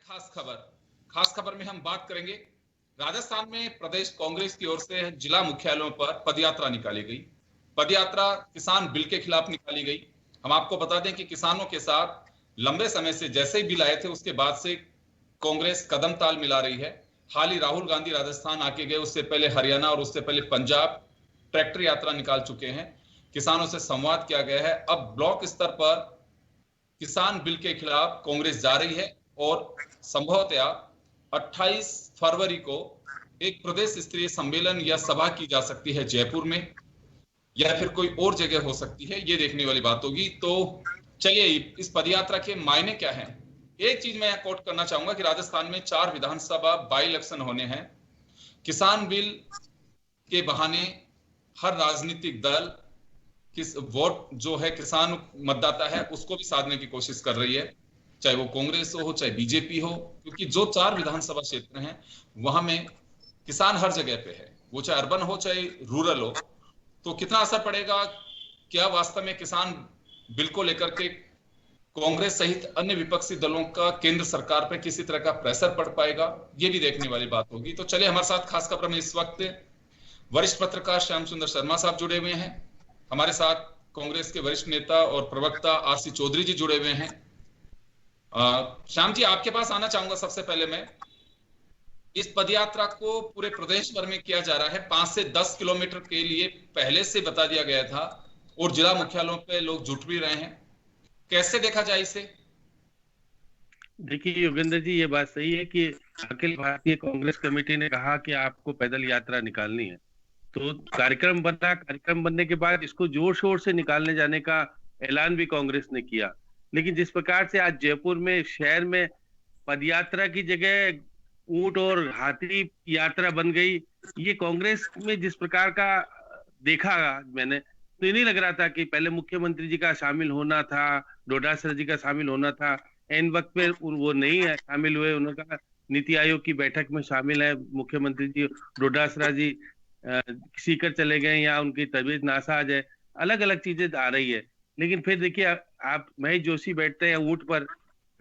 खास खबर में हम बात करेंगे। राजस्थान में प्रदेश कांग्रेस की ओर से जिला मुख्यालयों पर पदयात्रा निकाली गई। पदयात्रा किसान बिल के खिलाफ निकाली गई। हम आपको बता दें कि किसानों के साथ लंबे समय से जैसे ही बिल आए थे उसके बाद से कांग्रेस कदम ताल मिला रही है। हाल ही राहुल गांधी राजस्थान आके गए, उससे पहले हरियाणा और उससे पहले पंजाब ट्रैक्टर यात्रा निकाल चुके हैं। किसानों से संवाद किया गया है। अब ब्लॉक स्तर पर किसान बिल के खिलाफ कांग्रेस जा रही है और संभवतया 28 फरवरी को एक प्रदेश स्तरीय सम्मेलन या सभा की जा सकती है जयपुर में, या फिर कोई और जगह हो सकती है, ये देखने वाली बात होगी। तो चलिए, इस पदयात्रा के मायने क्या हैं? एक चीज मैं कोट करना चाहूंगा कि राजस्थान में 4 विधानसभा बाई इलेक्शन होने हैं। किसान बिल के बहाने हर राजनीतिक दल किस वोट जो है किसान मतदाता है उसको भी साधने की कोशिश कर रही है, चाहे वो कांग्रेस हो चाहे बीजेपी हो, क्योंकि जो 4 विधानसभा क्षेत्र हैं वहां में किसान हर जगह पे है, वो चाहे अर्बन हो चाहे रूरल हो। तो कितना असर पड़ेगा, क्या वास्तव में किसान बिल को लेकर के कांग्रेस सहित अन्य विपक्षी दलों का केंद्र सरकार पर किसी तरह का प्रेशर पड़ पाएगा, ये भी देखने वाली बात होगी। तो चलिए, हमारे साथ खास खबर में इस वक्त वरिष्ठ पत्रकार श्याम सुंदर शर्मा साहब जुड़े हुए हैं। हमारे साथ कांग्रेस के वरिष्ठ नेता और प्रवक्ता आरसी चौधरी जी जुड़े हुए हैं। श्याम जी, आपके पास आना चाहूंगा। सबसे पहले मैं इस पदयात्रा को पूरे प्रदेश भर में किया जा रहा है। 5 से 10 किलोमीटर के लिए पहले से बता दिया गया था और जिला मुख्यालयों पे लोग जुट भी रहे हैं। कैसे देखा जाए इसे? देखिए योगेंद्र जी, ये बात सही है कि अखिल भारतीय कांग्रेस कमेटी ने कहा कि आपको पैदल यात्रा निकालनी है, तो कार्यक्रम बना। कार्यक्रम बनने के बाद इसको जोर शोर से निकालने जाने का ऐलान भी कांग्रेस ने किया। लेकिन जिस प्रकार से आज जयपुर में शहर में पदयात्रा की जगह ऊंट और हाथी यात्रा बन गई, ये कांग्रेस में जिस प्रकार का देखा मैंने, तो ये नहीं लग रहा था कि पहले मुख्यमंत्री जी का शामिल होना था, डोटासरा जी का शामिल होना था। एन वक्त पे वो नहीं है शामिल हुए। उन्होंने कहा नीति आयोग की बैठक में शामिल है मुख्यमंत्री जी, डोटासरा जी सीकर चले गए या उनकी तबीयत नासाज है, अलग अलग चीजें आ रही है। लेकिन फिर देखिए, आप महेश जोशी बैठते हैं ऊंट पर,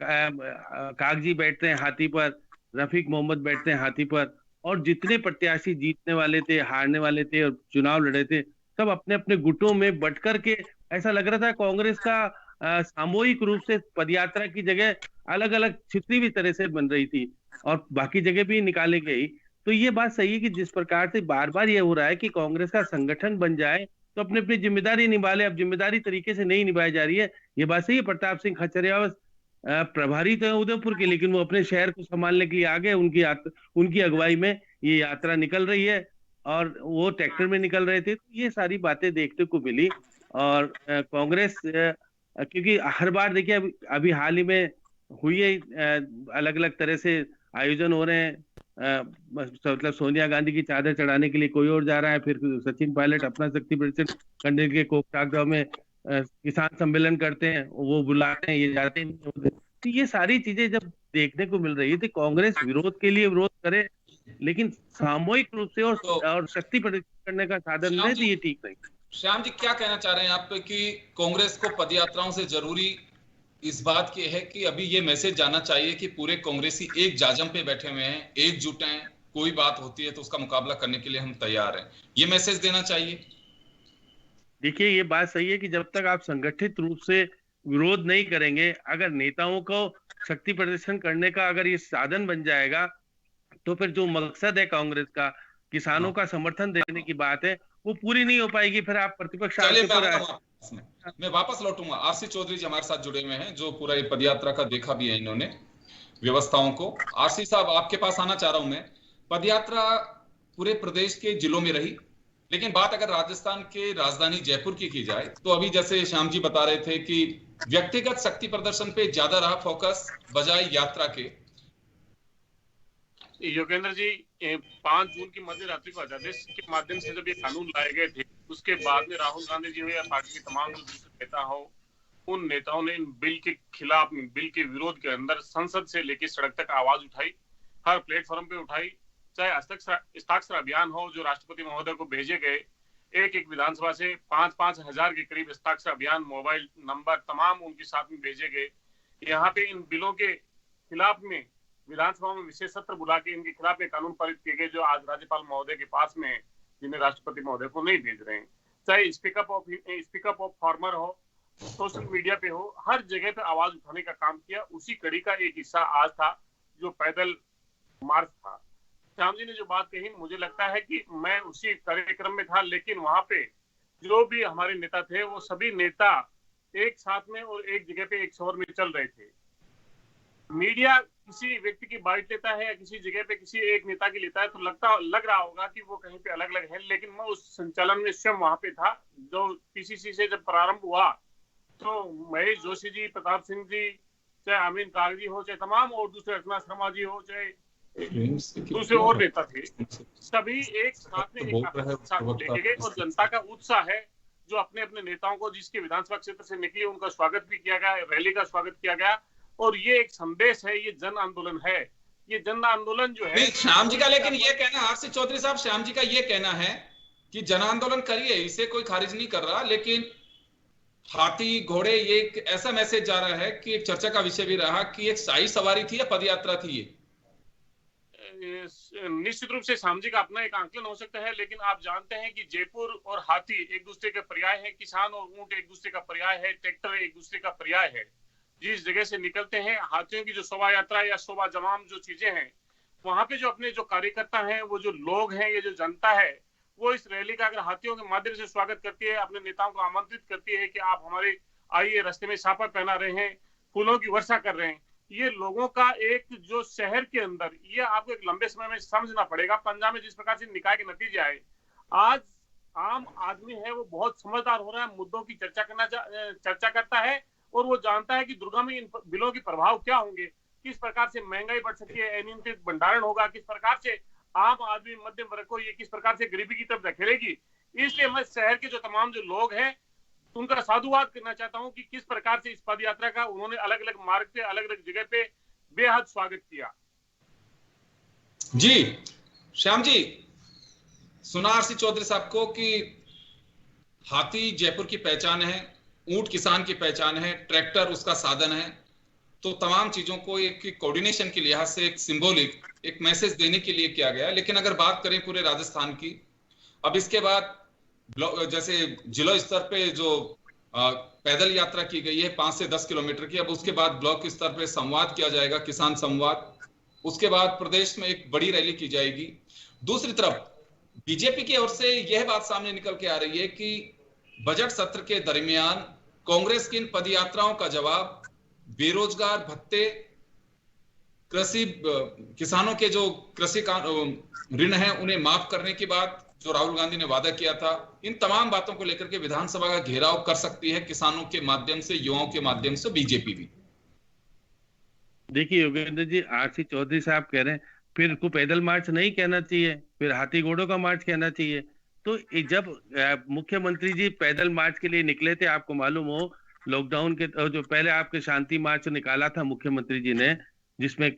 कागजी बैठते हैं हाथी पर, रफीक मोहम्मद बैठते हैं हाथी पर, और जितने प्रत्याशी जीतने वाले थे, हारने वाले थे और चुनाव लड़े थे, सब अपने अपने गुटों में बट करके, ऐसा लग रहा था कांग्रेस का सामूहिक रूप से पदयात्रा की जगह अलग अलग छितरी भी तरह से बन रही थी और बाकी जगह भी निकाली गई। तो ये बात सही है कि जिस प्रकार से बार बार ये हो रहा है कि कांग्रेस का संगठन बन जाए तो अपनी अपनी जिम्मेदारी निभा ले, अब जिम्मेदारी तरीके से नहीं निभाई जा रही है। ये बात सही है, प्रताप सिंह खचरिया प्रभारी तो है उदयपुर के, लेकिन वो अपने शहर को संभालने के लिए आगे उनकी अगुवाई में ये यात्रा निकल रही है और वो ट्रैक्टर में निकल रहे थे। तो ये सारी बातें देखने को मिली। और कांग्रेस क्योंकि हर बार देखिए, अभी हाल ही में हुई है, अलग अलग तरह से आयोजन हो रहे हैं। मतलब सोनिया गांधी की चादर चढ़ाने के लिए कोई और जा रहा है, फिर सचिन पायलट अपना शक्ति प्रदर्शन करने के लिए कोकटाक में किसान सम्मेलन करते हैं, वो बुलाते हैं, ये जाते हैं। तो ये सारी चीजें जब देखने को मिल रही है तो कांग्रेस विरोध के लिए विरोध करे, लेकिन सामूहिक रूप से और शक्ति प्रदर्शन करने का साधन नहीं, तो ये ठीक नहीं। श्याम जी, क्या कहना चाह रहे हैं आप कि कांग्रेस को पदयात्राओं से जरूरी इस बात की है कि अभी ये मैसेज जाना चाहिए कि पूरे कांग्रेसी एक जाजम पे बैठे हुए हैं, एकजुट हैं, कोई बात होती है तो उसका मुकाबला करने के लिए हम तैयार हैं, ये मैसेज देना चाहिए? देखिए, ये बात सही है कि जब तक आप संगठित रूप से विरोध नहीं करेंगे, अगर नेताओं को शक्ति प्रदर्शन करने का अगर ये साधन बन जाएगा, तो फिर जो मकसद है कांग्रेस का, किसानों का समर्थन देने की बात है, वो पूरी नहीं हो पाएगी। फिर आप प्रतिपक्ष मैं वापस लौटूंगा। आरसी चौधरी जी हमारे साथ जुड़े हुए हैं, जो पूरा ये पदयात्रा का देखा भी है इन्होंने, व्यवस्थाओं को। आरसी साहब, आपके पास आना चाह रहा हूं मैं। पदयात्रा पूरे प्रदेश के जिलों में रही, लेकिन बात अगर राजस्थान के राजधानी जयपुर की जाए तो अभी जैसे श्याम जी बता रहे थे कि व्यक्तिगत शक्ति प्रदर्शन पे ज्यादा रहा फोकस बजाय यात्रा के। योगेंद्र जी, 5 जून की मध्य रात्रि को अध्यादेश के माध्यम से जब ये कानून लाए गए थे, उसके बाद में राहुल गांधी जी हो या पार्टी के तमाम नेता हो, उन नेताओं ने इन बिल के खिलाफ, बिल के विरोध के अंदर संसद से लेकर सड़क तक आवाज उठाई, हर प्लेटफॉर्म पे उठाई। चाहे हस्ताक्षर अभियान हो जो राष्ट्रपति महोदय को भेजे गए, एक एक विधानसभा से 5-5 हजार के करीब हस्ताक्षर अभियान, मोबाइल नंबर तमाम उनके साथ में भेजे गए। यहाँ पे इन बिलों के खिलाफ में विधानसभा में विशेष सत्र बुला के इनके खिलाफ एक कानून पारित किए गए, जो आज राज्यपाल महोदय के पास में, जिन्हें राष्ट्रपति महोदय को नहीं भेज रहे हैं। चाहे स्पीकअप ऑफ फार्मर हो, सोशल मीडिया पे हो, हर जगह पे आवाज उठाने का काम किया। उसी कड़ी का एक हिस्सा आज था जो पैदल मार्च था। श्याम जी ने जो बात कही, मुझे लगता है कि मैं उसी कार्यक्रम में था, लेकिन वहां पे जो भी हमारे नेता थे वो सभी नेता एक साथ में और एक जगह पे एक शोर में चल रहे थे। मीडिया किसी व्यक्ति की बाइट लेता है या किसी जगह पे किसी एक नेता की लेता है तो लग रहा होगा कि वो कहीं पे अलग अलग है, लेकिन मैं उस संचालन में स्वयं वहां पे था। जो पीसीसी से जब प्रारंभ हुआ तो महेश जोशी जी, प्रताप सिंह जी, चाहे अमीन कागजी हो, चाहे तमाम और दूसरे रचना शर्मा जी हो, चाहे दूसरे और नेता थे, सभी एक साथ में लेके गए। और जनता का उत्साह है जो अपने अपने नेताओं को, जिसके विधानसभा क्षेत्र से निकले, उनका स्वागत भी किया गया, रैली का स्वागत किया गया। और ये एक संदेश है, ये जन आंदोलन है। ये जन आंदोलन जो है श्याम जी का, लेकिन ये कहना, आरसी चौधरी साहब, श्याम जी का ये कहना है कि जन आंदोलन करिए, इसे कोई खारिज नहीं कर रहा, लेकिन हाथी घोड़े, ये एक ऐसा मैसेज जा रहा है कि एक चर्चा का विषय भी रहा कि एक शाही सवारी थी या पदयात्रा थी। ये निश्चित रूप से श्याम जी का अपना एक आंकलन हो सकता है, लेकिन आप जानते हैं कि जयपुर और हाथी एक दूसरे के पर्याय है, किसान और ऊंट एक दूसरे का पर्याय है, ट्रैक्टर एक दूसरे का पर्याय है। जिस जगह से निकलते हैं हाथियों की जो शोभा यात्रा या शोभा जमाम जो चीजें हैं, वहां पे जो अपने जो कार्यकर्ता हैं, वो जो लोग हैं, ये जो जनता है, वो इस रैली का अगर हाथियों के माध्यम से स्वागत करती है, अपने नेताओं को आमंत्रित करती है कि आप हमारे आइए, रास्ते में छापा पहना रहे हैं, फूलों की वर्षा कर रहे हैं। ये लोगों का एक जो शहर के अंदर, ये आपको एक लंबे समय में समझना पड़ेगा। पंजाब में जिस प्रकार से निकाय के नतीजे आए, आज आम आदमी है वो बहुत समझदार हो रहा है, मुद्दों की चर्चा करता है और वो जानता है कि दुर्गा में इन बिलों के प्रभाव क्या होंगे, किस प्रकार से महंगाई बढ़ सकती है, अनियंत्रित भंडारण होगा, किस प्रकार से आम आदमी मध्यम वर्ग को ये किस प्रकार से गरीबी की तरफ धकेलेगी। इसलिए मैं शहर के जो तमाम जो लोग हैं उनका साधुवाद करना चाहता हूं कि किस प्रकार से इस पद यात्रा का उन्होंने अलग अलग मार्ग पे, अलग अलग जगह पे बेहद स्वागत किया। जी श्याम जी, सुना आरसी चौधरी साहब को कि हाथी जयपुर की पहचान है, ऊंट किसान की पहचान है, ट्रैक्टर उसका साधन है, तो तमाम चीजों को एक कोऑर्डिनेशन के लिहाज से एक सिंबॉलिक एक मैसेज देने के लिए किया गया। लेकिन अगर बात करें पूरे राजस्थान की, अब इसके बाद जैसे जिला स्तर पे जो पैदल यात्रा की गई है 5 से 10 किलोमीटर की, अब उसके बाद ब्लॉक स्तर पे संवाद किया जाएगा, किसान संवाद, उसके बाद प्रदेश में एक बड़ी रैली की जाएगी। दूसरी तरफ बीजेपी की ओर से यह बात सामने निकल के आ रही है कि बजट सत्र के दरमियान कांग्रेस की इन पदयात्राओं का जवाब बेरोजगार भत्ते, कृषि किसानों के जो कृषि ऋण है उन्हें माफ करने की बात जो राहुल गांधी ने वादा किया था, इन तमाम बातों को लेकर के विधानसभा का घेराव कर सकती है किसानों के माध्यम से, युवाओं के माध्यम से बीजेपी भी। देखिए योगेंद्र जी, आरसी चौधरी साहब कह रहे हैं फिर को पैदल मार्च नहीं कहना चाहिए, फिर हाथी घोड़ों का मार्च कहना चाहिए। तो जब मुख्यमंत्री जी पैदल मार्च के लिए निकले थे, आपको मालूम हो लॉकडाउन के जो पहले आपके शांति मार्च निकाला था मुख्यमंत्री जी ने, जिसमें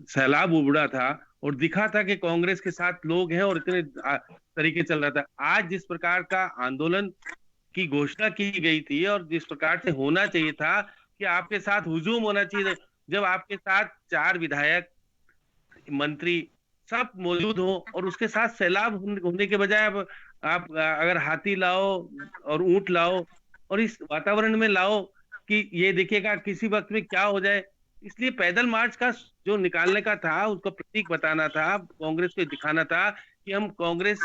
सैलाब उबड़ा था और दिखा था कि कांग्रेस के साथ लोग हैं और इतने तरीके चल रहा था। आज जिस प्रकार का आंदोलन की घोषणा की गई थी और जिस प्रकार से होना चाहिए था कि आपके साथ हुजूम होना चाहिए, जब आपके साथ 4 विधायक, मंत्री सब मौजूद हो और उसके साथ सैलाब होने के बजाय अब आप अगर हाथी लाओ और ऊंट लाओ और इस वातावरण में लाओ कि ये देखिएगा किसी वक्त में क्या हो जाए। इसलिए पैदल मार्च का जो निकालने का था, उसका प्रतीक बताना था, कांग्रेस को दिखाना था कि हम कांग्रेस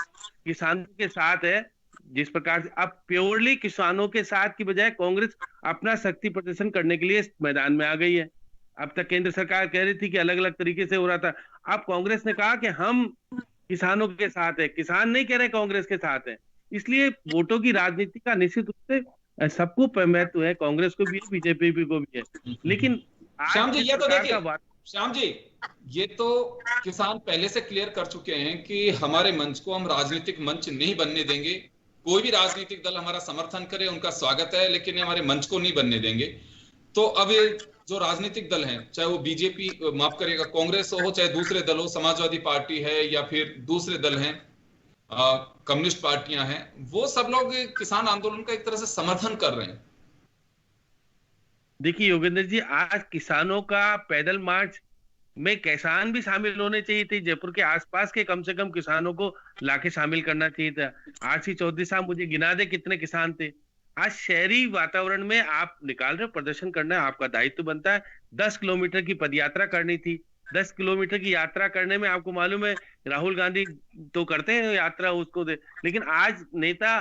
किसानों के साथ है। जिस प्रकार से अब प्योरली किसानों के साथ की बजाय कांग्रेस अपना शक्ति प्रदर्शन करने के लिए मैदान में आ गई है। अब तक केंद्र सरकार कह रही थी कि अलग अलग तरीके से हो रहा था, अब कांग्रेस ने कहा कि हम किसानों के साथ है, किसान नहीं कह रहे कांग्रेस के साथ है। इसलिए वोटों की राजनीति का निश्चित रूप से सबको महत्व है, कांग्रेस को भी है, बीजेपी को भी है। लेकिन श्याम जी ये तो देखिए, श्याम जी ये तो किसान पहले से क्लियर कर चुके हैं कि हमारे मंच को हम राजनीतिक मंच नहीं बनने देंगे। कोई भी राजनीतिक दल हमारा समर्थन करे उनका स्वागत है, लेकिन हमारे मंच को नहीं बनने देंगे। तो अब ये जो राजनीतिक दल हैं, चाहे वो बीजेपी माफ करिएगा कांग्रेस हो, चाहे दूसरे दल हो, समाजवादी पार्टी है या फिर दूसरे दल हैं, कम्युनिस्ट पार्टियां हैं, वो सब लोग किसान आंदोलन का एक तरह से समर्थन कर रहे हैं। देखिए योगेंद्र जी, आज किसानों का पैदल मार्च में किसान भी शामिल होने चाहिए थे, जयपुर के आसपास के कम से कम किसानों को लाके शामिल करना चाहिए था। आरसी चौधरी साहब मुझे गिना दे कितने किसान थे। आज शहरी वातावरण में आप निकाल रहे हो, प्रदर्शन करना है, आपका दायित्व बनता है। 10 किलोमीटर की पदयात्रा करनी थी। 10 किलोमीटर की यात्रा करने में आपको मालूम है राहुल गांधी तो करते हैं यात्रा उसको दे, लेकिन आज नेता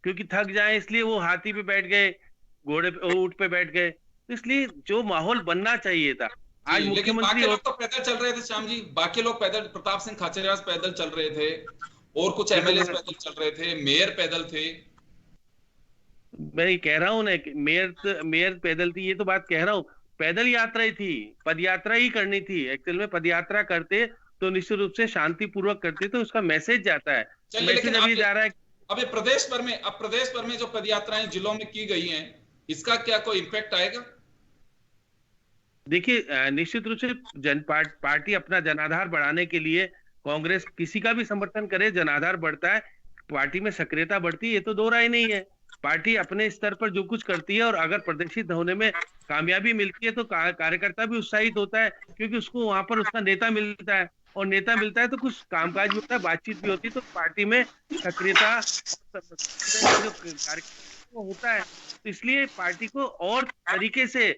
क्योंकि थक जाए इसलिए वो हाथी पे बैठ गए, घोड़े पे, ऊंट पे बैठ गए। तो इसलिए जो माहौल बनना चाहिए था आज जी, लेकिन मुख्यमंत्री बाकी लोग तो पैदल चल रहे थे श्याम जी, बाकी लोग पैदल, प्रताप सिंह खाचरियावास पैदल चल रहे थे, और कुछ एमएलए पैदल चल रहे थे, मेयर पैदल थे। मैं ये कह रहा हूँ ना कि मेयर पैदल थी, ये तो बात कह रहा हूँ। पैदल यात्रा ही थी, पद यात्रा ही करनी थी। एक्चुअल में पद यात्रा करते तो निश्चित रूप से शांतिपूर्वक करते तो उसका मैसेज जाता है। चलिए, लेकिन मैसेज अभी जा रहा है। अब प्रदेश भर में जो पद यात्राएं जिलों में की गई हैं, इसका क्या कोई इम्पैक्ट आएगा? देखिए निश्चित रूप से पार्टी अपना जनाधार बढ़ाने के लिए कांग्रेस किसी का भी समर्थन करे, जनाधार बढ़ता है, पार्टी में सक्रियता बढ़ती है, ये तो दो राय नहीं है। पार्टी अपने स्तर पर जो कुछ करती है और अगर प्रदर्शित होने में कामयाबी मिलती है तो कार्यकर्ता भी उत्साहित होता है, क्योंकि उसको वहां पर उसका नेता मिलता है, और नेता मिलता है तो कुछ कामकाज भी होता है, बातचीत भी होती है, तो पार्टी में सक्रियता जो कार्यक्रम होता है। तो इसलिए पार्टी को और तरीके से,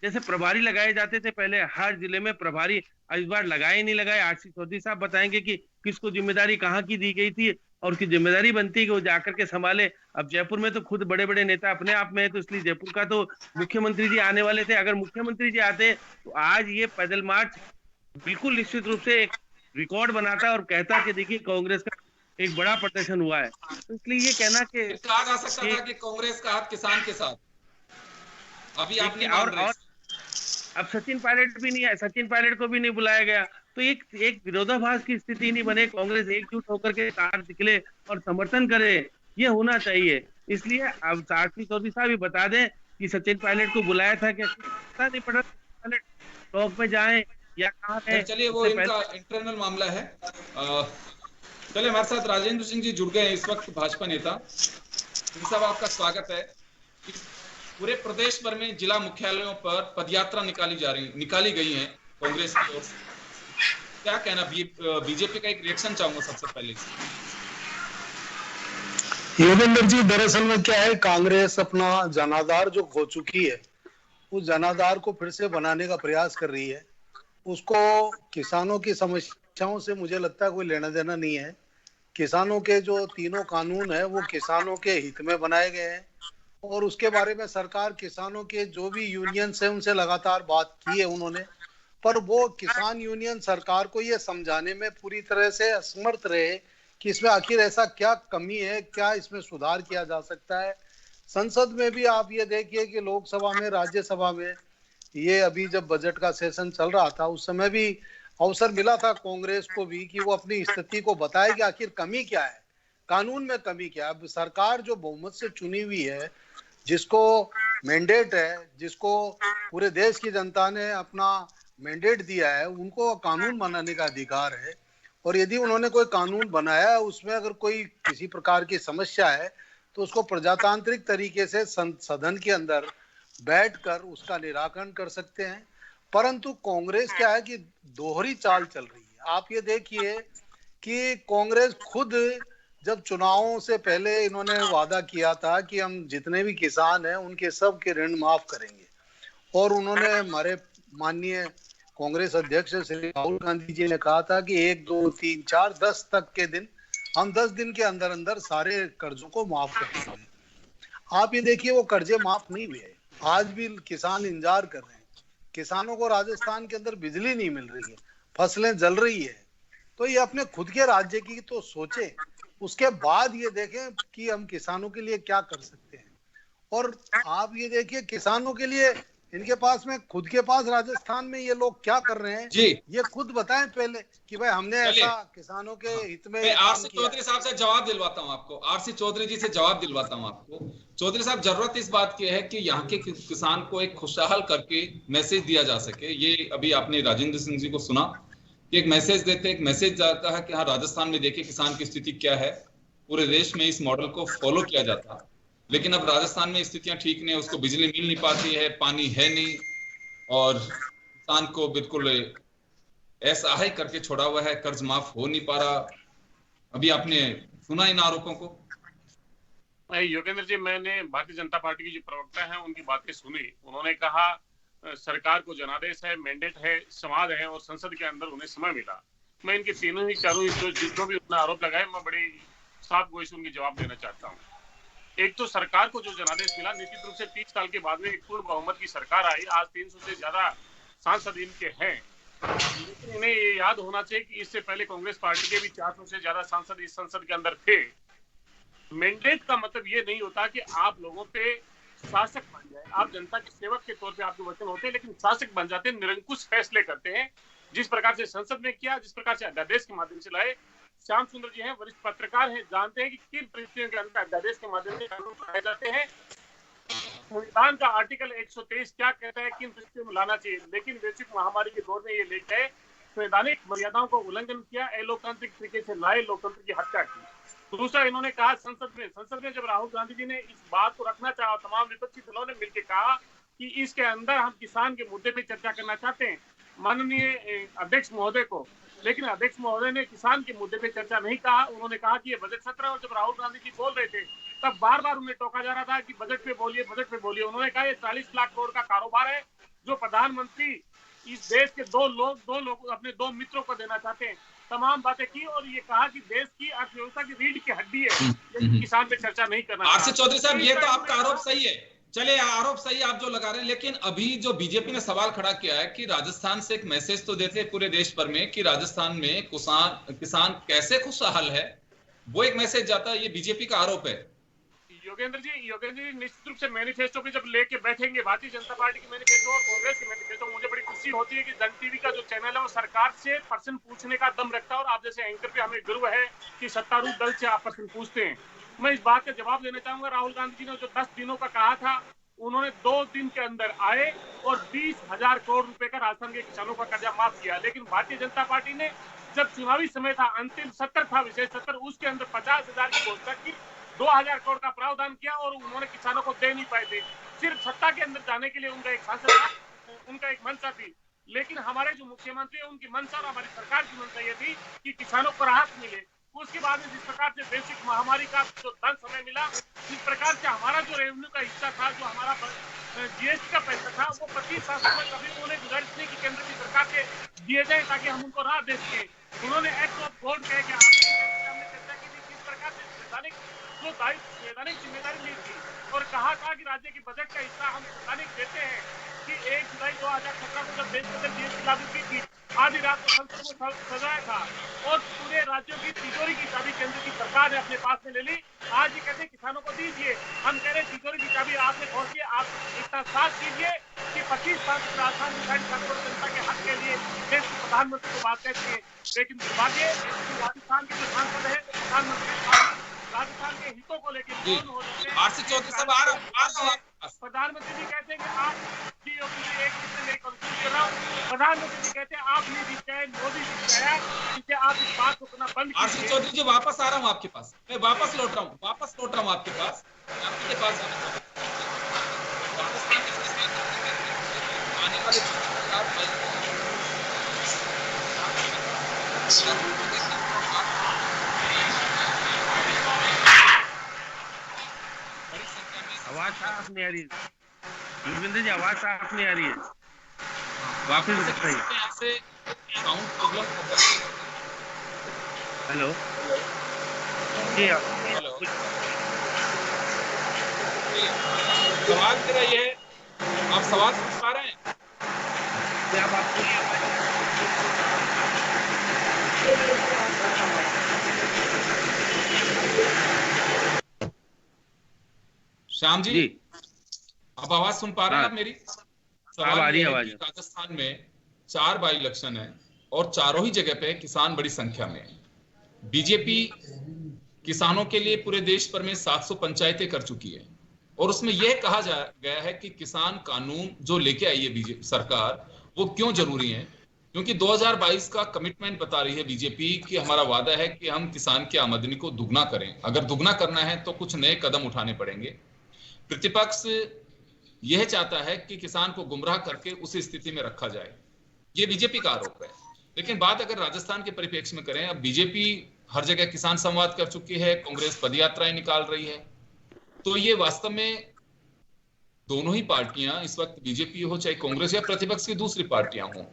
जैसे प्रभारी लगाए जाते थे पहले हर जिले में प्रभारी, इस बार लगाए नहीं लगाए, आरसी चौधरी साहब बताएंगे कि किसको जिम्मेदारी कहाँ की दी गई थी और उसकी जिम्मेदारी बनती है कि वो जाकर के संभाले। अब जयपुर में तो खुद बड़े बड़े नेता अपने आप में है, तो इसलिए जयपुर का तो मुख्यमंत्री जी आने वाले थे। अगर मुख्यमंत्री जी आते तो आज ये पैदल मार्च बिल्कुल निश्चित रूप से एक रिकॉर्ड बनाता और कहता कि देखिए कांग्रेस का एक बड़ा प्रदर्शन हुआ है। तो इसलिए ये कहना कि कहा जा सकता था कि कांग्रेस का हाथ किसान के साथ, अभी आप नहीं मान रहे। अब सचिन पायलट भी नहीं है, सचिन पायलट को भी नहीं बुलाया गया, तो एक विरोधाभास की स्थिति नहीं बने, कांग्रेस एकजुट होकर के कार निकले और समर्थन करे, ये होना चाहिए। इसलिए अब आरसी चौधरी साहब भी बता दें कि सचिन पायलट को बुलाया था क्या, पता नहीं पड़ा पायलट टॉक में जाए या कहाँ है। चलिए वो इनका इंटरनल मामला है। चलिए हमारे साथ राजेंद्र सिंह जी जुड़ गए हैं इस वक्त, भाजपा नेता साहब, आपका स्वागत है। पूरे प्रदेश भर में जिला मुख्यालयों पर पदयात्रा निकाली गई है कांग्रेस की ओर से, क्या कहना? बीजेपी का एक रिएक्शन चाहूंगा सबसे पहले। योगेंद्र जी, दरअसल में क्या है, कांग्रेस अपना जनाधार जो खो चुकी है उस जनाधार को फिर से बनाने का प्रयास कर रही है। उसको किसानों की समस्याओं से मुझे लगता है कोई लेना देना नहीं है। किसानों के जो तीनों कानून है वो किसानों के हित में बनाए गए हैं, और उसके बारे में सरकार किसानों के जो भी यूनियन है उनसे लगातार बात की है उन्होंने, पर वो किसान यूनियन सरकार को ये समझाने में पूरी तरह से असमर्थ रहे कि इसमें आखिर ऐसा क्या कमी है, क्या इसमें सुधार किया जा सकता है। संसद में भी आप ये देखिए कि लोकसभा में, राज्यसभा में, ये अभी जब बजट का सेशन चल रहा था उस समय भी अवसर मिला था कांग्रेस को भी कि वो अपनी स्थिति को बताए कि आखिर कमी क्या है, कानून में कमी क्या है। अब सरकार जो बहुमत से चुनी हुई है, जिसको मैंडेट है, जिसको पूरे देश की जनता ने अपना मैंडेट दिया है, उनको कानून बनाने का अधिकार है, और यदि उन्होंने कोई कानून बनाया है उसमें अगर कोई किसी प्रकार की समस्या है तो उसको प्रजातांत्रिक तरीके से सदन के अंदर बैठकर उसका निराकरण कर सकते हैं। परंतु कांग्रेस क्या है कि दोहरी चाल चल रही है। आप ये देखिए कि कांग्रेस खुद जब चुनावों से पहले इन्होंने वादा किया था कि हम जितने भी किसान हैं उनके सब के ऋण माफ करेंगे, और उन्होंने हमारे माननीय कांग्रेस अध्यक्ष श्री राहुल गांधी जी ने कहा था कि 1, 2, 3, 4, 10 तक के दिन हम 10 दिन के अंदर अंदर सारे कर्जों को माफ कर देंगे। आप ये देखिए वो कर्जे माफ नहीं हुए, आज भी किसान इंतजार कर रहे हैं। किसानों को राजस्थान के अंदर बिजली नहीं मिल रही है, फसलें जल रही है। तो ये अपने खुद के राज्य की तो सोचे, उसके बाद ये देखें कि हम किसानों के लिए क्या कर सकते हैं। और आप ये देखिए किसानों के लिए इनके पास में, खुद के पास राजस्थान में ये लोग क्या कर रहे हैं जी, ये खुद बताएं पहले कि भाई हमने ऐसा किसानों के हित में। आरसी चौधरी साहब से जवाब दिलवाता हूं आपको, आरसी चौधरी जी से जवाब दिलवाता हूं आपको। चौधरी साहब, जरूरत इस बात की है कि यहाँ के किसान को एक खुशहाल करके मैसेज दिया जा सके। ये अभी आपने राजेंद्र सिंह जी को सुना कि एक मैसेज देते, एक मैसेज जाता है कि हाँ राजस्थान में देखिए किसान की स्थिति क्या है, पूरे देश में इस मॉडल को फॉलो किया जाता, लेकिन अब राजस्थान में स्थितियां ठीक नहीं, उसको बिजली मिल नहीं पाती है, पानी है नहीं, और किसान को बिल्कुल असहाय करके छोड़ा हुआ है, कर्ज माफ हो नहीं पा रहा। अभी आपने सुना इन आरोपों को? योगेंद्र जी, मैंने भारतीय जनता पार्टी की जो प्रवक्ता है उनकी बातें सुनी। उन्होंने कहा सरकार को जनादेश है, मैंडेट है, समाज है और संसद के अंदर उन्हें समय मिला। मैं इनके तीनों ही चारों जो भी उन्होंने आरोप लगाए, मैं बड़ी साफ गोई से उनकी जवाब देना चाहता हूँ। एक तो सरकार को जो जनादेश मिला, निश्चित रूप से 30 साल के बाद में एक पूर्ण बहुमत की सरकार आई। आज 300 से ज्यादा सांसद इनके हैं, लेकिन इन्हें ये याद होना चाहिए कि इससे पहले कांग्रेस पार्टी के भी 400 से ज्यादा सांसद इस संसद के अंदर थे। मैंडेट का मतलब ये नहीं होता कि आप लोगों पे शासक बन जाए। आप जनता के सेवक के तौर पे आपके वचन होते हैं, लेकिन शासक बन जाते हैं, निरंकुश फैसले करते हैं। जिस प्रकार से संसद में किया, जिस प्रकार से अध्यादेश के माध्यम से लाए। श्याम सुंदर जी हैं, वरिष्ठ पत्रकार हैं, जानते हैं कि किन परिस्थितियों के अंदर अध्यादेश के माध्यम से कानून बनाए जाते हैं। संविधान का आर्टिकल 123 क्या कहता है, किन परिस्थितियों में लाना चाहिए। लेकिन वैश्विक महामारी के दौर में ये लेकर गए, संवैधानिक मर्यादाओं को उल्लंघन किया, अलोकतांत्रिक तरीके से लाए, लोकतंत्र की हत्या की। दूसरा, इन्होंने कहा संसद में जब राहुल गांधी जी ने इस बात को रखना चाहा, तमाम विपक्षी दलों ने मिलकर कहा कि इसके अंदर हम किसान के मुद्दे पे चर्चा करना चाहते हैं माननीय अध्यक्ष महोदय को, लेकिन अध्यक्ष महोदय ने किसान के मुद्दे पे चर्चा नहीं कहा। उन्होंने कहा कि ये बजट सत्र है, और जब राहुल गांधी जी बोल रहे थे तब बार बार उन्हें टोका जा रहा था कि बजट पे बोलिए, बजट पे बोलिए। उन्होंने कहा ये 40 लाख करोड़ का कारोबार है जो प्रधानमंत्री इस देश के दो लोग अपने दो मित्रों को देना चाहते हैं। तमाम बातें की और ये कहा कि देश की अर्थव्यवस्था की रीढ़ की हड्डी है, लेकिन किसान पे चर्चा नहीं करना। आरसी चौधरी साहब, ये तो आपका आरोप सही है, चले आरोप सही आप जो लगा रहे हैं, लेकिन अभी जो बीजेपी ने सवाल खड़ा किया है कि राजस्थान से एक मैसेज तो देते हैं पूरे देश भर में कि राजस्थान में किसान कैसे खुशहाल है, वो एक मैसेज जाता है, ये बीजेपी का आरोप है। योगेंद्र जी निश्चित रूप से मैनिफेस्टो पे जब लेके बैठेंगे भारतीय जनता पार्टी के मैनिफेस्टो और कांग्रेस के मैनिफेस्टो, मुझे बड़ी खुशी होती है कि जन टीवी का जो चैनल है वो सरकार से प्रश्न पूछने का दम रखता है, और आप जैसे एंकर पे हमें गर्व है कि सत्तारूढ़ दल से आप प्रश्न पूछते हैं। मैं इस बात का जवाब देना चाहूंगा, राहुल गांधी जी ने जो 10 दिनों का कहा था, उन्होंने 2 दिन के अंदर आए और 20,000 करोड़ रुपए का राजस्थान के किसानों का कर्जा माफ किया। लेकिन भारतीय जनता पार्टी ने जब चुनावी समय था, अंतिम सत्र था, विशेष सत्र, उसके अंदर 50,000 की घोषणा की, 2,000 करोड़ का प्रावधान किया और उन्होंने किसानों को दे नहीं पाए थे। सिर्फ सत्ता के अंदर जाने के लिए उनका एक सांसद था, उनका एक मंशा थी। लेकिन हमारे जो मुख्यमंत्री है उनकी मंशा और हमारी सरकार की मंशा ये थी कि किसानों को राहत मिले। उसके बाद में जिस प्रकार से वैश्विक महामारी का जो धन समय मिला, जिस प्रकार से हमारा जो रेवेन्यू का हिस्सा था, जो हमारा जीएसटी का पैसा था, वो 25 साल में कभी उन्होंने गुजारिश नहीं की केंद्र की सरकार से दिए जाए ताकि हम उनको राहत दे सके। उन्होंने एक्ट ऑफ गॉड कह के हमने चर्चा की थी किस प्रकार से संवैधानिक जिम्मेदारी ली थी और कहा था कि राज्य के बजट का हिस्सा हम संवैधानिक देते हैं कि 1 जुलाई 2017 को जब देश के अंदर जीएसटी लागू की थी, आधी रात को संसद को सजाया था और पूरे राज्यों की तिजोरी की चाबी केंद्र की सरकार ने अपने पास में ले ली। आज ये कहते हैं किसानों को दीजिए, हम कह रहे हैं तिजोरी की चाबी आपने खोल के आप इतना साथ दीजिए कि 25 साल से राजस्थान डिसाइड करोड़ जनता के हक के लिए देश के प्रधानमंत्री को बात कहते हैं। लेकिन दुर्भाग्य राजस्थान के जो सांसद है, प्रधानमंत्री राजस्थान के हितों को लेकर मौन हो रहे हैं। आरसी चौधरी साहब आ रहा है। प्रधानमंत्री जी कहते हैं कि आप एक मैं कंक्लूड कर रहा हूं। प्रधानमंत्री जी कहते हैं आप नहीं जीते, मोदी जी जीते, इसे आप इस बात को करना बंद कीजिए। आरसी चौधरी जी, वापस आ रहा हूं आपके पास, मैं वापस लौट रहा हूं आपके पास आने वाले आवाज साफ नहीं आ रही है गुरविंदर जी, आवाज साफ नहीं आ रही है, वापस बताइए। यहाँ से साउंड प्रॉब्लम होगा। हेलो जी, हेलो, सवाल मेरा ये है, आप सवाल पूछ पा रहे हैं? क्या बात श्याम जी, अब आवाज सुन पा रहे हैं आप मेरी? सवाल आ रही है आवाज। राजस्थान में 4 बाई इलेक्शन है और चारों ही जगह पे किसान बड़ी संख्या में है। बीजेपी किसानों के लिए पूरे देश भर में 700 पंचायतें कर चुकी है और उसमें यह कहा गया है कि किसान कानून जो लेके आई है बीजेपी सरकार, वो क्यों जरूरी है, क्योंकि 2022 का कमिटमेंट बता रही है बीजेपी कि हमारा वादा है कि हम किसान की आमदनी को दुगना करें। अगर दुगना करना है तो कुछ नए कदम उठाने पड़ेंगे। प्रतिपक्ष यह चाहता है कि किसान को गुमराह करके उस स्थिति में रखा जाए, ये बीजेपी का आरोप है। लेकिन बात अगर राजस्थान के परिप्रेक्ष्य में करें, अब बीजेपी हर जगह किसान संवाद कर चुकी है, कांग्रेस पदयात्राएं निकाल रही है, तो ये वास्तव में दोनों ही पार्टियां इस वक्त, बीजेपी हो चाहे कांग्रेस या प्रतिपक्ष की दूसरी पार्टियां हो,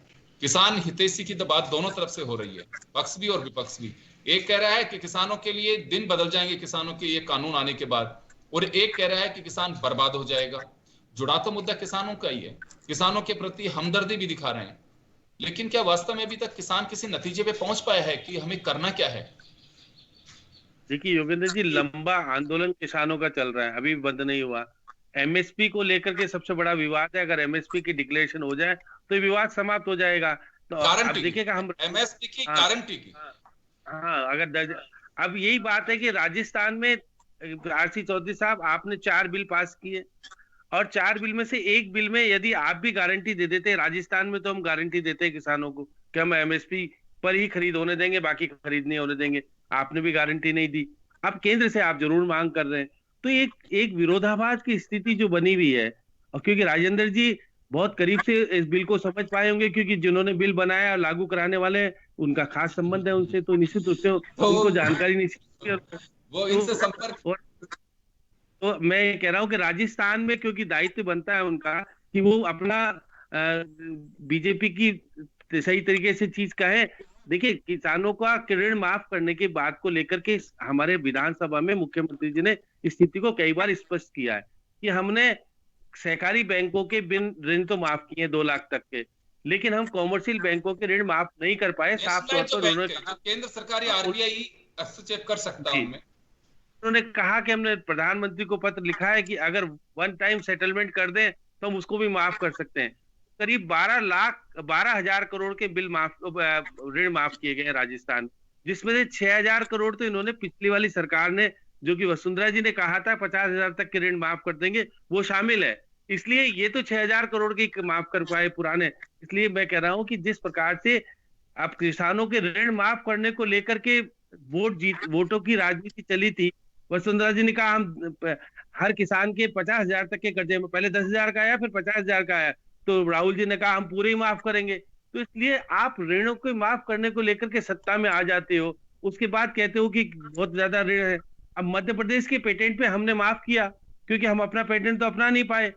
किसान हितैषी की बात दोनों तरफ से हो रही है, पक्ष भी और विपक्ष भी। एक कह रहा है कि किसानों के लिए दिन बदल जाएंगे किसानों के ये कानून आने के बाद, और एक कह रहा है कि किसान बर्बाद हो जाएगा। जुड़ा तो मुद्दा किसानों का ही है, किसानों के प्रति हमदर्दी भी दिखा रहे हैं, लेकिन क्या वास्तव में अभी तक किसान किसी नतीजे पे पहुंच पाया है कि हमें करना क्या है? देखिए योगेंद्र जी, लंबा आंदोलन किसानों का चल रहा है, अभी बंद नहीं हुआ। एमएसपी को लेकर के सबसे बड़ा विवाद है, अगर एमएसपी की डिक्लेरेशन हो जाए तो विवाद समाप्त हो जाएगा। तो अब देखिएगा हम एमएसपी की गारंटी की, हाँ अगर अब यही बात है कि राजस्थान में आरसी चौधरी साहब, आपने 4 बिल पास किए और 4 बिल में से एक बिल में यदि आप भी गारंटी दे देते, राजस्थान में तो हम गारंटी देते हैं किसानों को कि हम एमएसपी पर ही खरीद होने देंगे, बाकी खरीद नहीं होने देंगे, आपने भी गारंटी नहीं दी। अब केंद्र से आप जरूर मांग कर रहे हैं, तो एक विरोधाभास की स्थिति जो बनी हुई है। और क्योंकि राजेंद्र जी बहुत करीब से इस बिल को समझ पाए होंगे, क्योंकि जिन्होंने बिल बनाया और लागू कराने वाले, उनका खास संबंध है उनसे, तो निश्चित रूप से उनको जानकारी नहीं, वो इनसे संपर्क। तो मैं ये कह रहा हूँ कि राजस्थान में क्योंकि दायित्व बनता है उनका कि वो अपना बीजेपी की सही तरीके से चीज कहे। देखिए, किसानों का ऋण माफ करने की बात को लेकर के हमारे विधानसभा में मुख्यमंत्री जी ने स्थिति को कई बार स्पष्ट किया है कि हमने सहकारी बैंकों के बिन ऋण तो माफ किए 2 लाख तक के, लेकिन हम कॉमर्शियल बैंकों के ऋण माफ नहीं कर पाए। साफ तौर पर उन्होंने कहा, केंद्र सरकारी आरबीआई हस्तक्षेप कर सकता है उनमें। उन्होंने कहा कि हमने प्रधानमंत्री को पत्र लिखा है कि अगर वन टाइम सेटलमेंट कर दें तो हम उसको भी माफ कर सकते हैं। करीब 12,000 करोड़ के बिल ऋण माफ किए गए राजस्थान, जिसमें से 6,000 करोड़ तो इन्होंने पिछली वाली सरकार ने, जो कि वसुंधरा जी ने कहा था 50,000 तक के ऋण माफ कर देंगे, वो शामिल है। इसलिए ये तो 6,000 करोड़ की माफ कर पाए पुराने। इसलिए मैं कह रहा हूं कि जिस प्रकार से अब किसानों के ऋण माफ करने को लेकर के वोटों की राजनीति चली थी, वसुंधरा जी ने कहा हम हर किसान के 50,000 तक के कर्जे में, पहले 10,000 का आया, फिर 50,000 का आया, तो राहुल जी ने कहा हम पूरे ही माफ करेंगे। तो इसलिए आप ऋणों को माफ करने को लेकर के सत्ता में आ जाते हो, उसके बाद कहते हो कि बहुत ज्यादा ऋण है। अब मध्य प्रदेश के पेटेंट पे हमने माफ किया, क्योंकि हम अपना पेटेंट तो अपना नहीं पाए,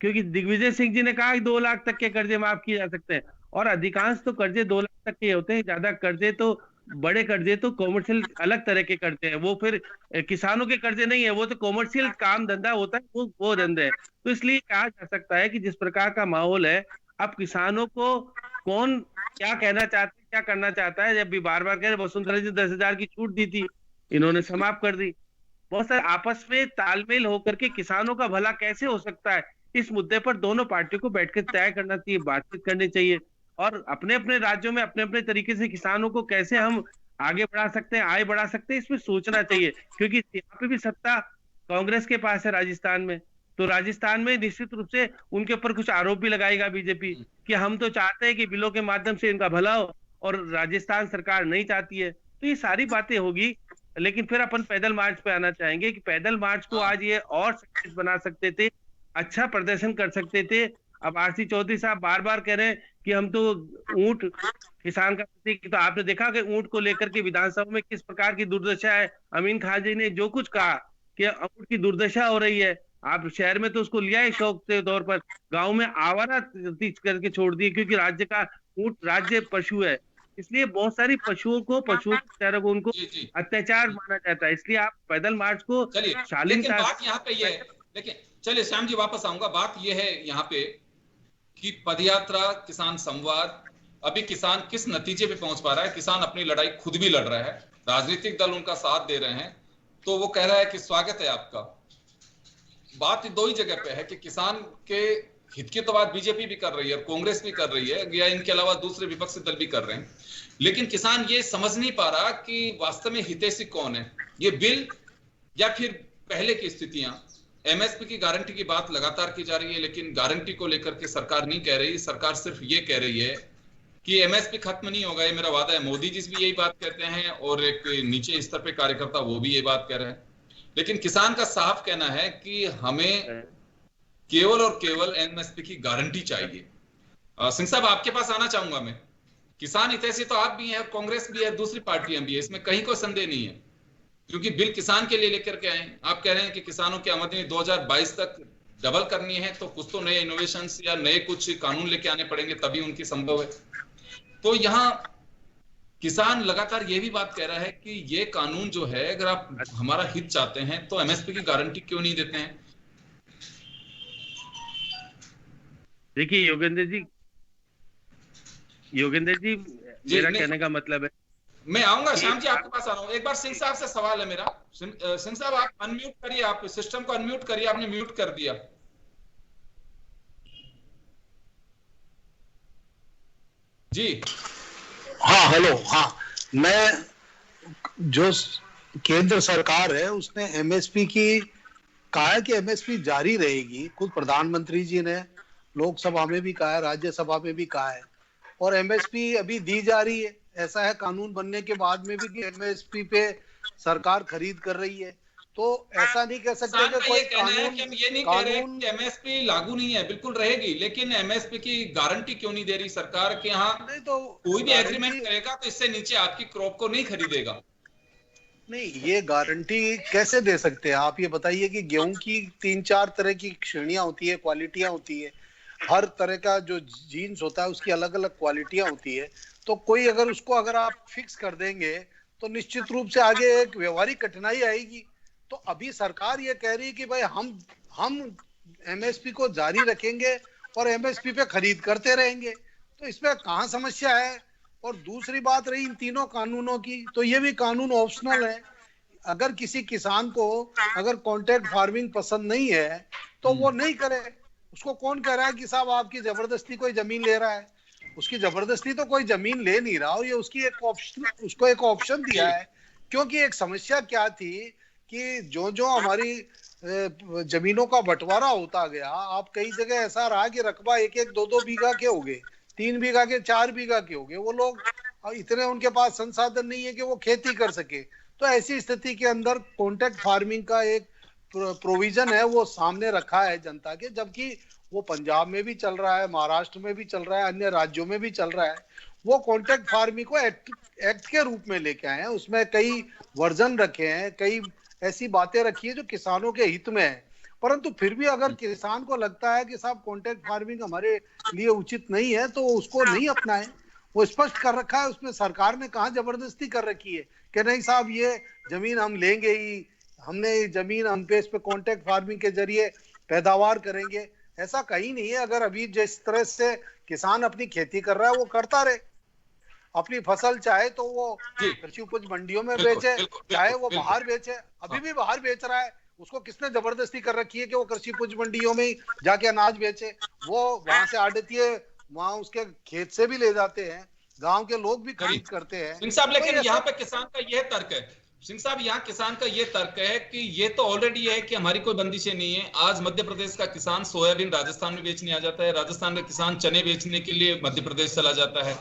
क्योंकि दिग्विजय सिंह जी ने कहा कि 2 लाख तक के कर्जे माफ किए जा सकते हैं, और अधिकांश तो कर्जे 2 लाख तक के होते हैं। ज्यादा कर्जे तो, बड़े कर्जे तो कॉमर्शियल अलग तरह के करते हैं, वो फिर किसानों के कर्जे नहीं है, वो तो कॉमर्शियल काम धंधा होता है, वो धंधे है। तो इसलिए कहा जा सकता है कि जिस प्रकार का माहौल है, अब किसानों को कौन क्या कहना चाहता है, क्या करना चाहता है। जब भी बार बार कह रहे, वसुंधरा जी 10,000 की छूट दी थी, इन्होंने समाप्त कर दी। बहुत सारे आपस में तालमेल होकर के किसानों का भला कैसे हो सकता है, इस मुद्दे पर दोनों पार्टियों को बैठकर तय करना चाहिए, बातचीत करनी चाहिए, और अपने अपने राज्यों में अपने अपने तरीके से किसानों को कैसे हम आगे बढ़ा सकते हैं, आगे बढ़ा सकते हैं, इसमें सोचना चाहिए। क्योंकि यहाँ पे भी सत्ता कांग्रेस के पास है राजस्थान में, तो राजस्थान में निश्चित रूप से उनके ऊपर कुछ आरोप भी लगाएगा बीजेपी कि हम तो चाहते हैं कि बिलों के माध्यम से इनका भला हो, और राजस्थान सरकार नहीं चाहती है। तो ये सारी बातें होगी, लेकिन फिर अपन पैदल मार्च पे आना चाहेंगे कि पैदल मार्च को आज ये और सक्सेस बना सकते थे, अच्छा प्रदर्शन कर सकते थे। अब आरसी चौधरी साहब बार बार कह रहे हैं कि हम तो ऊंट किसान का प्रतीक, तो आपने देखा कि ऊंट को लेकर के विधानसभा में किस प्रकार की दुर्दशा है। अमीन खान जी ने जो कुछ कहा कि ऊंट की दुर्दशा हो रही है, आप शहर में तो उसको लिया है शौक के तौर पर, गांव में आवारा करके छोड़ दिए, क्योंकि राज्य का ऊंट राज्य पशु है, इसलिए बहुत सारी पशुओं को उनको अत्याचार माना जाता है। इसलिए आप पैदल मार्च को शालीनता, बात यहाँ पे ये है, देखिए चलिए श्याम जी वापस आऊंगा, बात ये है यहाँ पे कि पदयात्रा, किसान संवाद, अभी किसान किस नतीजे पे पहुंच पा रहा है? किसान अपनी लड़ाई खुद भी लड़ रहा है, राजनीतिक दल उनका साथ दे रहे हैं, तो वो कह रहा है कि स्वागत है आपका। बात 2 ही जगह पे है कि किसान के हित की तो बात बीजेपी भी कर रही है और कांग्रेस भी कर रही है, या इनके अलावा दूसरे विपक्षी दल भी कर रहे हैं, लेकिन किसान ये समझ नहीं पा रहा कि वास्तव में हितैषी कौन है, ये बिल या फिर पहले की स्थितियां। एमएसपी की गारंटी की बात लगातार की जा रही है, लेकिन गारंटी को लेकर के सरकार नहीं कह रही। सरकार सिर्फ ये कह रही है कि एमएसपी खत्म नहीं होगा, ये मेरा वादा है। मोदी जी भी यही बात कहते हैं, और एक नीचे स्तर पे कार्यकर्ता वो भी ये बात कह रहे हैं, लेकिन किसान का साफ कहना है कि हमें केवल और केवल एमएसपी की गारंटी चाहिए। सिंह साहब आपके पास आना चाहूंगा मैं। किसान हितैषी तो आप भी हैं, कांग्रेस भी है, दूसरी पार्टियां भी है, इसमें कहीं कोई संदेह नहीं है, क्योंकि बिल किसान के लिए लेकर के आए। आप कह रहे हैं कि किसानों की आमदनी 2022 तक डबल करनी है, तो कुछ तो नए इनोवेशंस या नए कुछ कानून लेके आने पड़ेंगे, तभी उनकी संभव है। तो यहाँ किसान लगातार ये भी बात कह रहा है कि ये कानून जो है, अगर आप हमारा हित चाहते हैं तो एमएसपी की गारंटी क्यों नहीं देते हैं? देखिए योगेंद्र जी मेरा कहने का मतलब है, मैं आऊंगा श्याम जी, आपके पास आ रहा हूं। एक बार सिंह साहब से सवाल है मेरा। सिंह साहब आप अनम्यूट करिए, आप सिस्टम को अनम्यूट करिए, आपने म्यूट कर दिया। जी हाँ, हेलो। हाँ, मैं जो केंद्र सरकार है उसने एमएसपी की कहा है कि एमएसपी जारी रहेगी। खुद प्रधानमंत्री जी ने लोकसभा में भी कहा है, राज्यसभा में भी कहा है, और एमएसपी अभी दी जा रही है। ऐसा है कानून बनने के बाद में भी कि एमएसपी पे सरकार खरीद कर रही है। तो ऐसा नहीं कह सकते कि कोई कानून, हम ये नहीं कह रहे कि एमएसपी लागू नहीं है, बिल्कुल रहेगी, लेकिन एमएसपी की गारंटी क्यों नहीं दे रही सरकार कि हाँ नहीं तो कोई भी एग्रीमेंट करेगा तो इससे नीचे आपकी क्रॉप को नहीं खरीदेगा? नहीं, ये गारंटी कैसे दे सकते हैं आप? ये बताइए कि गेहूं की 3-4 तरह की श्रेणियां होती है, क्वालिटियां होती है। हर तरह का जो जीन्स होता है उसकी अलग अलग क्वालिटियां होती है। तो कोई अगर आप फिक्स कर देंगे तो निश्चित रूप से आगे एक व्यवहारिक कठिनाई आएगी। तो अभी सरकार ये कह रही है कि भाई हम एमएसपी को जारी रखेंगे और एमएसपी पे खरीद करते रहेंगे। तो इसमें कहाँ समस्या है? और दूसरी बात रही इन तीनों कानूनों की, तो ये भी कानून ऑप्शनल है। अगर किसी किसान को अगर कॉन्ट्रैक्ट फार्मिंग पसंद नहीं है तो वो नहीं करे। उसको कौन कह रहा है कि साहब आपकी जबरदस्ती कोई जमीन ले रहा है? उसकी जबरदस्ती तो कोई जमीन ले नहीं रहा, और ये उसको एक ऑप्शन दिया है। क्योंकि एक समस्या क्या थी कि जो हमारी जमीनों का बंटवारा होता गया, आप कई जगह ऐसा रहा कि रकबा 1-1, 2-2 बीघा के हो गए, 3 बीघा के, 4 बीघा के हो गए। वो लोग इतने उनके पास संसाधन नहीं है कि वो खेती कर सके। तो ऐसी स्थिति के अंदर कॉन्ट्रैक्ट फार्मिंग का एक प्रोविजन है, वो सामने रखा है जनता के, जबकि वो पंजाब में भी चल रहा है, महाराष्ट्र में भी चल रहा है, अन्य राज्यों में भी चल रहा है। वो कॉन्ट्रैक्ट फार्मिंग को एक्ट के रूप में लेके आए हैं। उसमें कई वर्जन रखे हैं, कई ऐसी बातें रखी है जो किसानों के हित में है। परंतु फिर भी अगर किसान को लगता है कि साहब कॉन्ट्रैक्ट फार्मिंग हमारे लिए उचित नहीं है तो उसको नहीं अपनाए। वो स्पष्ट कर रखा है उसमें, सरकार ने कहाँ जबरदस्ती कर रखी है कि नहीं साहब ये जमीन हम लेंगे ही, हमने जमीन हम पे इस पे कॉन्ट्रैक्ट फार्मिंग के जरिए पैदावार करेंगे। ऐसा कहीं नहीं है। अगर अभी जिस तरह से किसान अपनी खेती कर रहा है वो करता रहे, अपनी फसल चाहे तो वो कृषि उपज मंडियों में बेचे, चाहे वो बाहर बेचे। अभी भी बाहर बेच रहा है, उसको किसने जबरदस्ती कर रखी है कि वो कृषि उपज मंडियों में जाके अनाज बेचे? वो वहां से आड़तिए वहां उसके खेत से भी ले जाते हैं, गांव के लोग भी खरीद करते हैं। सिंह साहब, लेकिन यहाँ पे किसान का यह तर्क है, सिंह साहब यहाँ किसान का ये तर्क है कि ये तो ऑलरेडी है कि हमारी कोई बंदिशें नहीं है। आज मध्य प्रदेश का किसान सोयाबीन राजस्थान में बेचने आ जाता है, राजस्थान का किसान चने बेचने के लिए मध्य प्रदेश चला जाता है,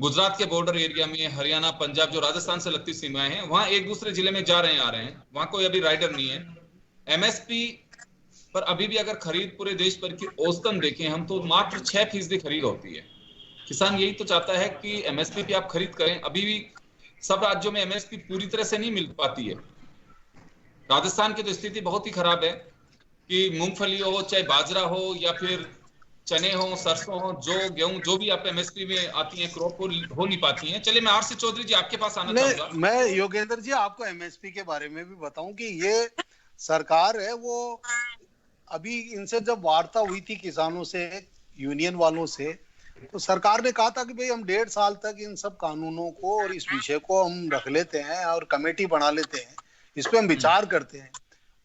गुजरात के बॉर्डर एरिया में हरियाणा, पंजाब, जो राजस्थान से लगती सीमाएं हैं, वहां एक दूसरे जिले में जा रहे हैं, आ रहे हैं, वहां कोई अभी राइडर नहीं है। एमएसपी पर अभी भी अगर खरीद पूरे देश पर की औसतन देखें हम तो मात्र 6% खरीद होती है। किसान यही तो चाहता है कि एमएसपी पे आप खरीद करें। अभी भी सब राज्यों में एमएसपी पूरी तरह से नहीं मिल पाती है। राजस्थान की तो स्थिति बहुत ही खराब है कि मूंगफली हो, चाहे बाजरा हो, या फिर चने हो, सरसों हो, जो गेहूं, जो भी आप एमएसपी में आती हैं क्रॉप हो नहीं पाती हैं। चलिए मैं आरसी चौधरी जी आपके पास आना चाहूंगा। मैं योगेंद्र जी आपको एमएसपी के बारे में भी बताऊं कि ये सरकार है, वो अभी इनसे जब वार्ता हुई थी किसानों से, यूनियन वालों से, तो सरकार ने कहा था कि भाई हम 1.5 साल तक इन सब कानूनों को और इस विषय को हम रख लेते हैं और कमेटी बना लेते हैं, इस पे हम विचार करते हैं।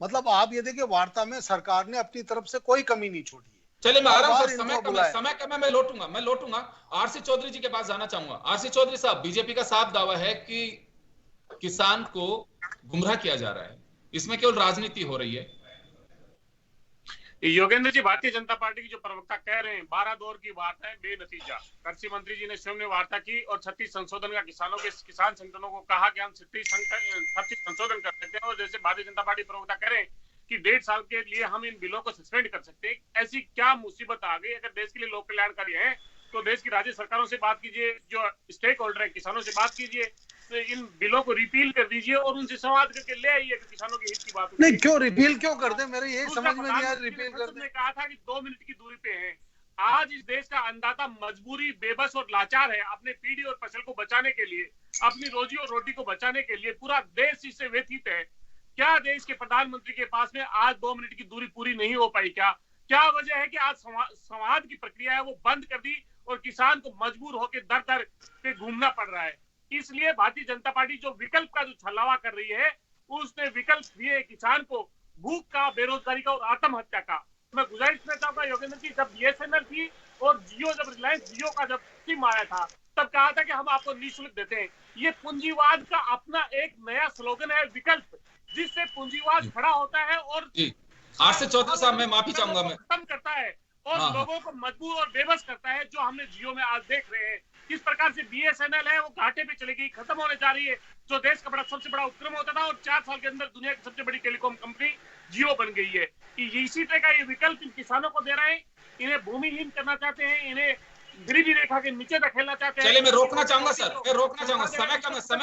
मतलब आप ये देखिए, वार्ता में सरकार ने अपनी तरफ से कोई कमी नहीं छोड़ी है। चलिए मैं आ रहा हूं, समय कम मैं लौटूंगा आरसी चौधरी जी के पास जाना चाहूंगा। आरसी चौधरी साहब, बीजेपी का साफ दावा है कि किसान को गुमराह किया जा रहा है, इसमें केवल राजनीति हो रही है। योगेंद्र जी, भारतीय जनता पार्टी की जो प्रवक्ता कह रहे हैं 12 दौर की बात है, बेनतीजा। कृषि मंत्री जी ने स्वयं ने वार्ता की और 36 संशोधन का किसानों के किसान संगठनों को कहा कि हम 36 संशोधन कर सकते हैं। और जैसे भारतीय जनता पार्टी प्रवक्ता कह रहे हैं कि 1.5 साल के लिए हम इन बिलों को सस्पेंड कर सकते हैं। ऐसी क्या मुसीबत आ गई? अगर देश के लिए लोक कल्याणकारी है तो देश की राज्य सरकारों से बात कीजिए, जो स्टेक होल्डर है किसानों से बात कीजिए, तो इन बिलों को रिपील कर दीजिए और उनसे संवाद करके ले आइए कि किसानों के हित की बात। नहीं, क्यों रिपील क्यों कर दे, मेरे ये समझ में नहीं आया रिपील कर दे। कहा था कि 2 मिनट की दूरी पे है। आज इस देश का अन्नदाता मजबूरी, बेबस और लाचार है। अपने पीढ़ी और फसल को बचाने के लिए, अपनी रोजी और रोटी को बचाने के लिए पूरा देश इससे व्यथित है। क्या देश के प्रधानमंत्री के पास में आज 2 मिनट की दूरी पूरी नहीं हो पाई? क्या वजह है कि आज संवाद की प्रक्रिया है वो बंद कर दी और किसान को मजबूर होकर दर दर पे घूमना पड़ रहा है? इसलिए भारतीय जनता पार्टी जो विकल्प का जो छलावा कर रही है, उसने विकल्प दिए किसान को भूख का, बेरोजगारी का और आत्महत्या का। मैं गुजारिश करना चाहूंगा योगेंद्र जी, जब बीएसएनएल थी और जियो, जब रिलायंस जियो का जब सिम आया था, तब कहा था कि हम आपको निःशुल्क देते हैं। ये पूंजीवाद का अपना एक नया स्लोगन है, विकल्प, जिससे पूंजीवाद खड़ा होता है और आरसी चौधरी साहब, मैं माफी चाहूंगा, मैं खत्म करता है और लोगों को मजबूर और बेबस करता है, जो हमने जियो में आज देख रहे हैं। किस प्रकार से बीएसएनएल है वो घाटे पे चलेगी, खत्म होने जा रही है। जो देश का सबसे बड़ा उपक्रम होता था और 4 साल के अंदर दुनिया की सबसे बड़ी टेलीकॉम कंपनी जियो बन गई है। इसी तरह का ये विकल्प इन किसानों को दे रहे हैं, इन्हें भूमिहीन करना चाहते हैं, इन्हें गरीबी रेखा के नीचे धकेलना चाहते हैं। चलिए, मैं रोकना चाहूंगा सर, मैं रोकना चाहूंगा, समय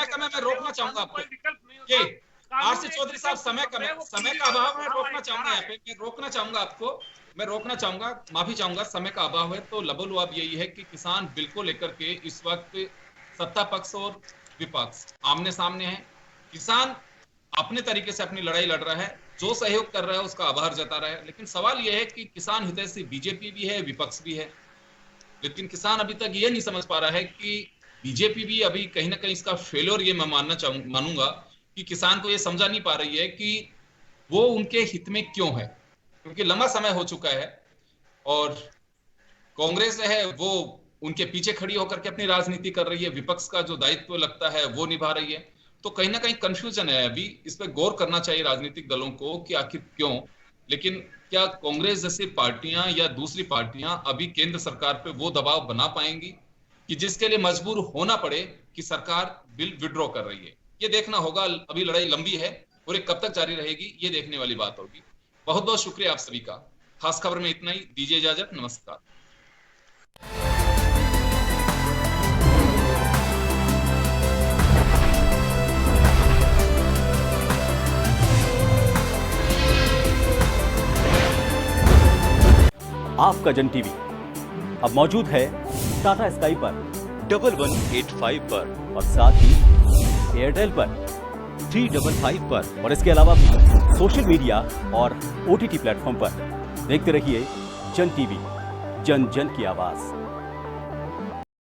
कम है, मैं रोकना चाहूंगा आपको। विकल्प नहीं होता। आरसी चौधरी साहब, समय कम है, समय का अभाव है, रोकना चाहूंगा यहाँ पे, मैं रोकना चाहूंगा आपको, मैं रोकना चाहूंगा, माफी चाहूंगा, समय का अभाव है। तो लबोलुआब यही है कि किसान बिल को लेकर के इस वक्त सत्ता पक्ष और विपक्ष आमने सामने है। किसान अपने तरीके से अपनी लड़ाई लड़ रहा है, जो सहयोग कर रहा है उसका आभार जता रहा है। लेकिन सवाल यह है कि किसान हितैषी बीजेपी भी है, विपक्ष भी है, लेकिन किसान अभी तक ये नहीं समझ पा रहा है कि बीजेपी भी अभी कहीं ना कहीं इसका फेलियर, ये मैं मानूंगा कि किसान को ये समझा नहीं पा रही है कि वो उनके हित में क्यों है, क्योंकि लंबा समय हो चुका है और कांग्रेस है वो उनके पीछे खड़ी होकर के अपनी राजनीति कर रही है, विपक्ष का जो दायित्व लगता है वो निभा रही है। तो कहीं ना कहीं कंफ्यूजन है। अभी इस पर गौर करना चाहिए राजनीतिक दलों को कि आखिर क्यों। लेकिन क्या कांग्रेस जैसी पार्टियां या दूसरी पार्टियां अभी केंद्र सरकार पे वो दबाव बना पाएंगी कि जिसके लिए मजबूर होना पड़े कि सरकार बिल विड्रॉ कर रही है? ये देखना होगा। अभी लड़ाई लंबी है और ये कब तक जारी रहेगी ये देखने वाली बात होगी। बहुत बहुत शुक्रिया आप सभी का। खास खबर में इतना ही, दीजिए इजाजत, नमस्कार। आपका जन टीवी अब मौजूद है टाटा स्काई पर 1185 पर और साथ ही एयरटेल पर 355 पर और इसके अलावा भी सोशल मीडिया और OTT प्लेटफॉर्म पर। देखते रहिए जन टीवी, जन जन की आवाज।